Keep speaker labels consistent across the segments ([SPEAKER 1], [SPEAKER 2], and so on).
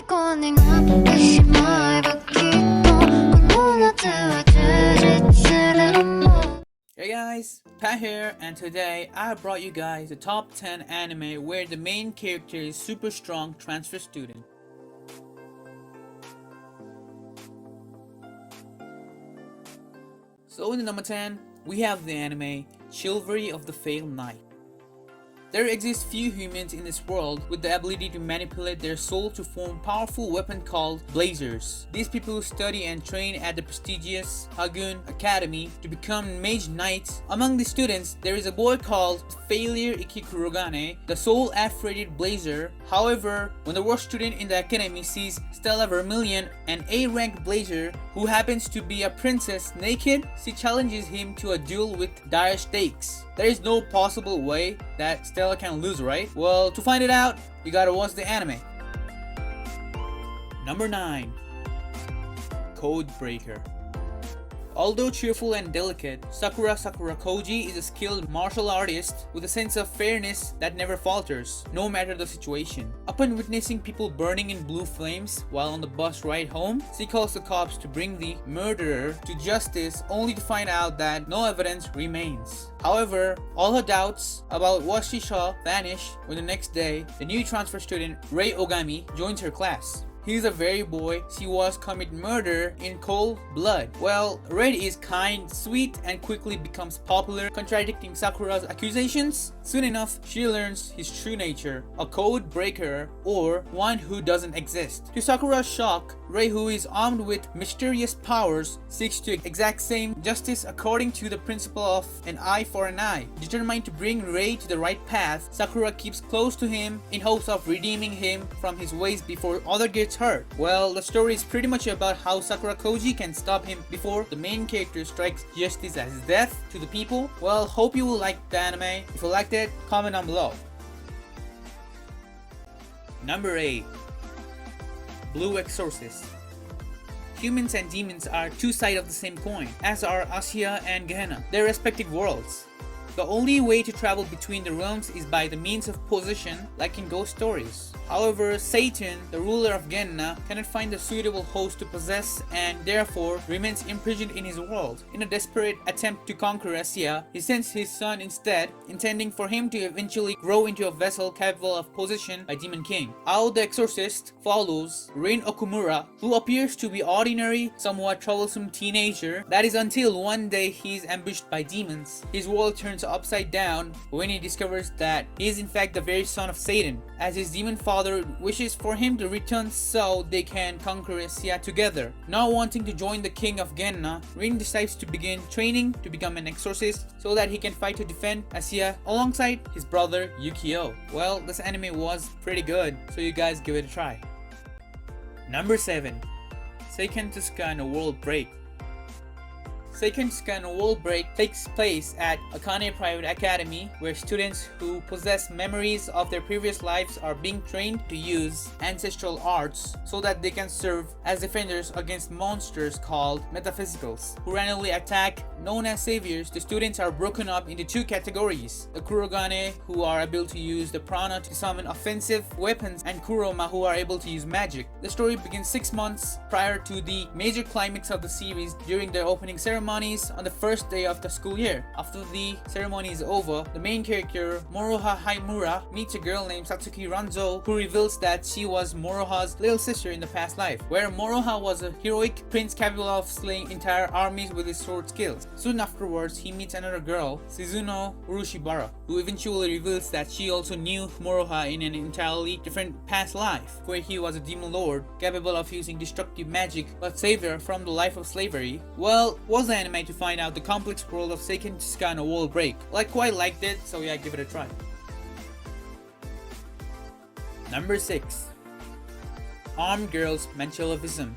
[SPEAKER 1] 虜になってしまえばきっとこの夏は充実するもん
[SPEAKER 2] Hey guys, Pat here, and today I brought you guys the top 10 anime where the main character is super strong transfer student. So in the number 10, we have the anime Chivalry of the Failed Knight. There exist few humans in this world with the ability to manipulate their soul to form powerful weapon called blazers. These people study and train at the prestigious Hagun Academy to become mage knights. Among the students, there is a boy called Failure Ikikurogane, the sole F-rated blazer. However, when the worst student in the academy sees Stella Vermilion, an A-rank blazer who happens to be a princess naked, she challenges him to a duel with dire stakes. There is no possible way that Stella can lose, right? Well, to find it out, you gotta watch the anime. Number 9. Codebreaker. Although cheerful and delicate, Sakura Koji is a skilled martial artist with a sense of fairness that never falters, no matter the situation. Upon witnessing people burning in blue flames while on the bus ride home, she calls the cops to bring the murderer to justice only to find out that no evidence remains. However, all her doubts about what she saw vanish when the next day, the new transfer student Rei Ogami joins her class. He is a very boy she was commit murder in cold blood. Well, Red is kind, sweet, and quickly becomes popular, contradicting Sakura's accusations. Soon enough, she learns his true nature, a code breaker or one who doesn't exist. To Sakura's shock, Rei, who is armed with mysterious powers, seeks to exact same justice according to the principle of an eye for an eye. Determined to bring Rei to the right path, Sakura keeps close to him in hopes of redeeming him from his ways before other gets hurt. Well, the story is pretty much about how Sakura Koji can stop him before the main character strikes justice as death to the people. Well, hope you will like the anime. If you liked it, comment down below. Number 8. Blue Exorcist. Humans and demons are two sides of the same coin, as are Asya and Gehenna, their respective worlds. The only way to travel between the realms is by the means of possession, like in ghost stories. However, Satan, the ruler of Gehenna, cannot find a suitable host to possess and therefore remains imprisoned in his world. In a desperate attempt to conquer Asya, he sends his son instead, intending for him to eventually grow into a vessel capable of possession by Demon King. Ao the Exorcist follows Rin Okumura, who appears to be ordinary, somewhat troublesome teenager. That is until one day he is ambushed by demons. His world turns upside down when he discovers that he is in fact the very son of Satan, as his demon father wishes for him to return so they can conquer Asya together. Not wanting to join the king of Gehenna, Rin decides to begin training to become an exorcist so that he can fight to defend Asya alongside his brother Yukio. Well, this anime was pretty good, so you guys give it a try. Number 7. Seiken Tsuka no World Break. Seiken Tsuka no World Break takes place at Akane Private Academy, where students who possess memories of their previous lives are being trained to use ancestral arts so that they can serve as defenders against monsters called metaphysicals, who randomly attack, known as saviors. The students are broken up into two categories: the Kurogane, who are able to use the prana to summon offensive weapons, and Kuroma, who are able to use magic. The story begins 6 months prior to the major climax of the series during their opening ceremonies on the first day of the school year. After the ceremony is over, the main character Moroha Haimura meets a girl named Satsuki Ranzo, who reveals that she was Moroha's little sister in the past life, where Moroha was a heroic prince capable of slaying entire armies with his sword skills. Soon afterwards, he meets another girl, Shizuno Urushibara, who eventually reveals that she also knew Moroha in an entirely different past life, where he was a demon lord capable of using destructive magic but saved her from the life of slavery. Well, was the anime to find out the complex world of Seiken Tsuka no World Break. Well, I quite liked it, so yeah, give it a try. Number 6. Armed Girls Menschelivism.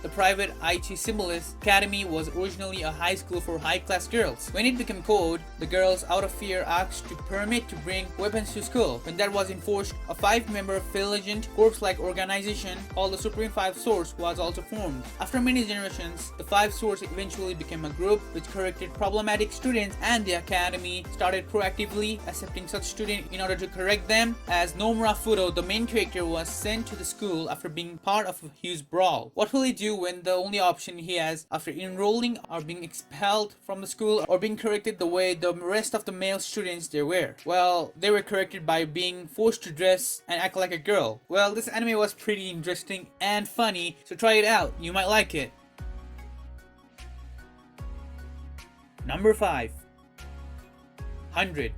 [SPEAKER 2] The private Aichi Symbolist Academy was originally a high school for high-class girls. When it became code, the girls out of fear asked to permit to bring weapons to school. When that was enforced, a 5-member vigilant corps-like organization called the Supreme Five Swords was also formed. After many generations, the Five Swords eventually became a group which corrected problematic students, and the academy started proactively accepting such students in order to correct them, as Nomura Fudo, the main character, was sent to the school after being part of a huge brawl. What will he do when the only option he has after enrolling are being expelled from the school or being corrected the way the rest of the male students there were? Well, they were corrected by being forced to dress and act like a girl. Well, this anime was pretty interesting and funny, so try it out, you might like it. Number 5. 100.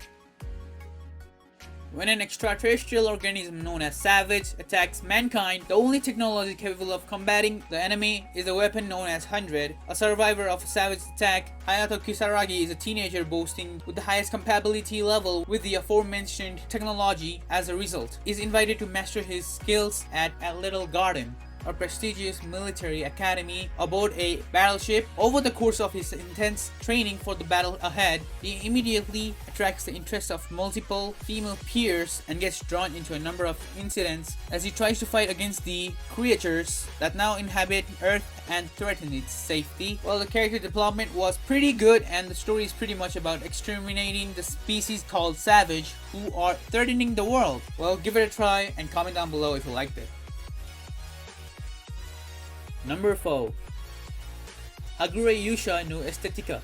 [SPEAKER 2] When an extraterrestrial organism known as Savage attacks mankind, the only technology capable of combating the enemy is a weapon known as 100. A survivor of a Savage attack, Hayato Kisaragi is a teenager boasting with the highest compatibility level with the aforementioned technology. As a result, he is invited to master his skills at a little garden, a prestigious military academy, aboard a battleship. Over the course of his intense training for the battle ahead, he immediately attracts the interest of multiple female peers and gets drawn into a number of incidents as he tries to fight against the creatures that now inhabit Earth and threaten its safety. Well, the character development was pretty good, and the story is pretty much about exterminating the species called Savage who are threatening the world. Well, give it a try and comment down below if you liked it. Number 4. Hagure Yusha no Estetica.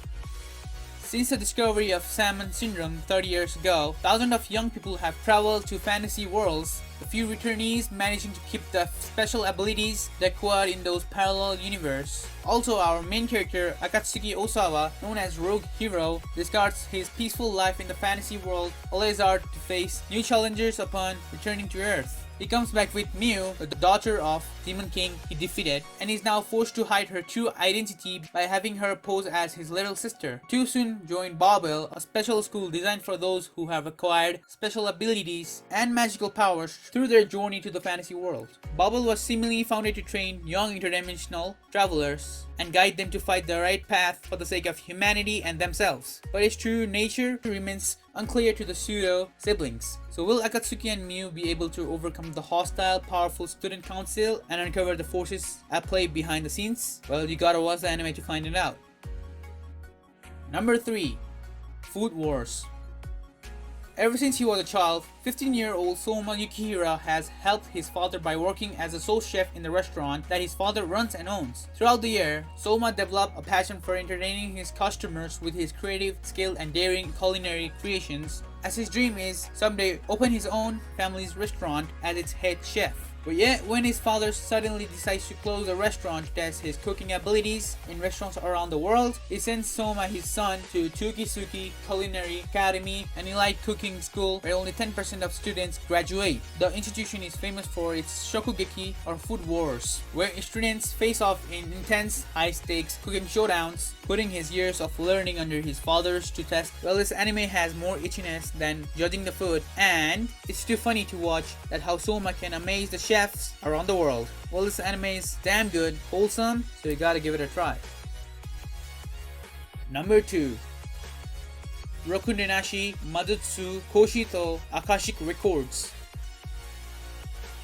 [SPEAKER 2] Since the discovery of Salmon Syndrome 30 years ago, thousands of young people have traveled to fantasy worlds, the few returnees managing to keep the special abilities they acquired in those parallel universes. Also, our main character, Akatsuki Osawa, known as Rogue Hero, discards his peaceful life in the fantasy world, always out to face new challenges upon returning to Earth. He comes back with Miu, the daughter of Demon King he defeated, and is now forced to hide her true identity by having her pose as his little sister. Too soon joined Babel, a special school designed for those who have acquired special abilities and magical powers through their journey to the fantasy world. Babel was seemingly founded to train young interdimensional travelers and guide them to find the right path for the sake of humanity and themselves. But its true nature remains unclear to the pseudo siblings. So will Akatsuki and Miu be able to overcome the hostile, powerful student council and uncover the forces at play behind the scenes? Well, you gotta watch the anime to find it out. Number 3. Food Wars. Ever since he was a child, 15-year-old Soma Yukihira has helped his father by working as a sous chef in the restaurant that his father runs and owns. Throughout the year, Soma developed a passion for entertaining his customers with his creative, skilled, and daring culinary creations, as his dream is someday open his own family's restaurant as its head chef. But yet, when his father suddenly decides to close the restaurant to test his cooking abilities in restaurants around the world, he sends Soma, his son, to Tukisuki Culinary Academy, an elite cooking school where only 10% of students graduate. The institution is famous for its shokugeki, or food wars, where students face off in intense, high-stakes cooking showdowns, putting his years of learning under his father's to test. Well, this anime has more itchiness than judging the food, and it's too funny to watch that how Soma can amaze the chefs around the world. Well, this anime is damn good, wholesome, so you gotta give it a try. Number 2. Rokunenashi Madutsu Koshito Akashic Records.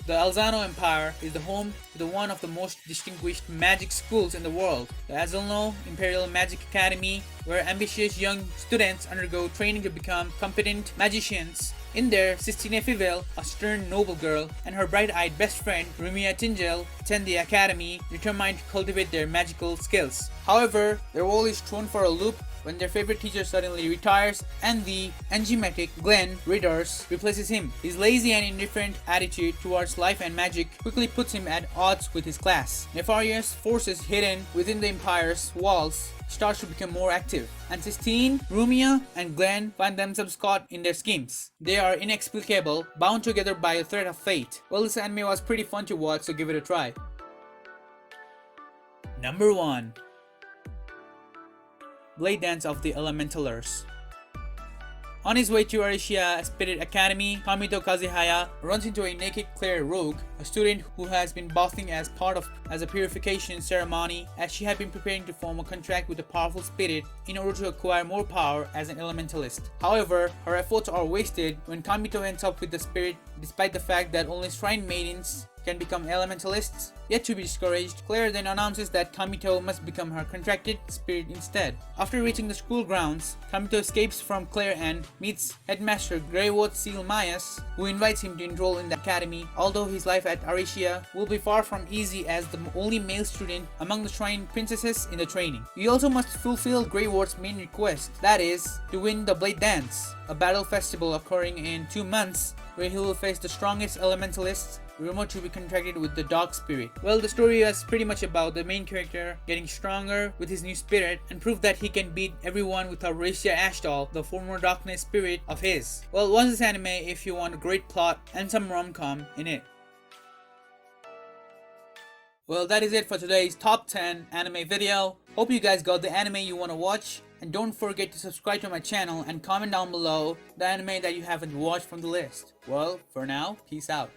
[SPEAKER 2] The Alzano Empire is the home to one of the most distinguished magic schools in the world, the Azulno Imperial Magic Academy, where ambitious young students undergo training to become competent magicians. In there, Sistine Fivel, a stern noble girl, and her bright-eyed best friend, Rumia Tingel, attend the academy, determined to cultivate their magical skills. However, their world is thrown for a loop when their favorite teacher suddenly retires and the enigmatic Glenn Ridders replaces him. His lazy and indifferent attitude towards life and magic quickly puts him at odds with his class. Nefarious forces hidden within the Empire's walls starts to become more active, and Sistine, Rumia, and Glenn find themselves caught in their schemes. They are inexplicable, bound together by a thread of fate. Well, this anime was pretty fun to watch, so give it a try. Number 1. Blade Dance of the Elementalers. On his way to Arishiya Spirit Academy, Kamito Kazehaya runs into a naked Claire Rogue, a student who has been bathing as a purification ceremony, as she had been preparing to form a contract with a powerful spirit in order to acquire more power as an elementalist. However, her efforts are wasted when Kamito ends up with the spirit, despite the fact that only shrine maidens can become elementalists. Yet to be discouraged, Claire then announces that Kamito must become her contracted spirit instead. After reaching the school grounds, Kamito escapes from Claire and meets Headmaster Greyward Seal Mayas, who invites him to enroll in the academy, although his life at Arishiya will be far from easy as the only male student among the shrine princesses in the training. He also must fulfill Greyward's main request, that is, to win the Blade Dance, a battle festival occurring in 2 months where he will face the strongest elementalists rumored to be contracted with the Dark Spirit. Well, the story is pretty much about the main character getting stronger with his new spirit and prove that he can beat everyone without Raisya Ashtal, the former darkness spirit of his. Well, watch this anime if you want a great plot and some rom-com in it. Well, that is it for today's top 10 anime video. Hope you guys got the anime you want to watch. And don't forget to subscribe to my channel and comment down below the anime that you haven't watched from the list. Well, for now, peace out.